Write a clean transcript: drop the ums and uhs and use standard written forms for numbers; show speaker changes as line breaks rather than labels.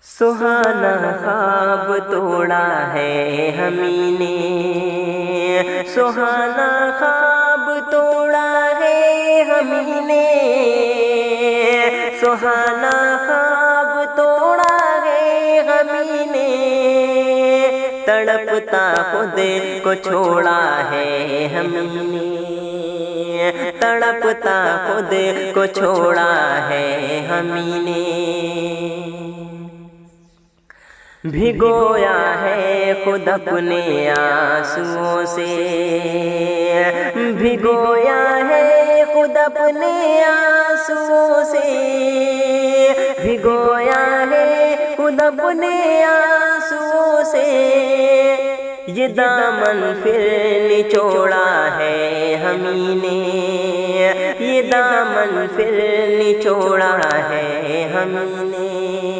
सुहाना ख्वाब तोड़ा है हमने, सुहाना ख्वाब तोड़ा है हमने, सुहाना ख्वाब तोड़ा है हमने, तड़पता खुद को छोड़ा है हमने, तड़पता खुद को छोड़ा है हमने। भिगोया है खुद अपने आंसुओं से, भिगोया है खुद अपने आंसुओं से, भिगोया है खुद अपने आंसुओं से, ये दामन फिर निचोड़ा है हमने, ये दामन फिर निचोड़ा है हमने।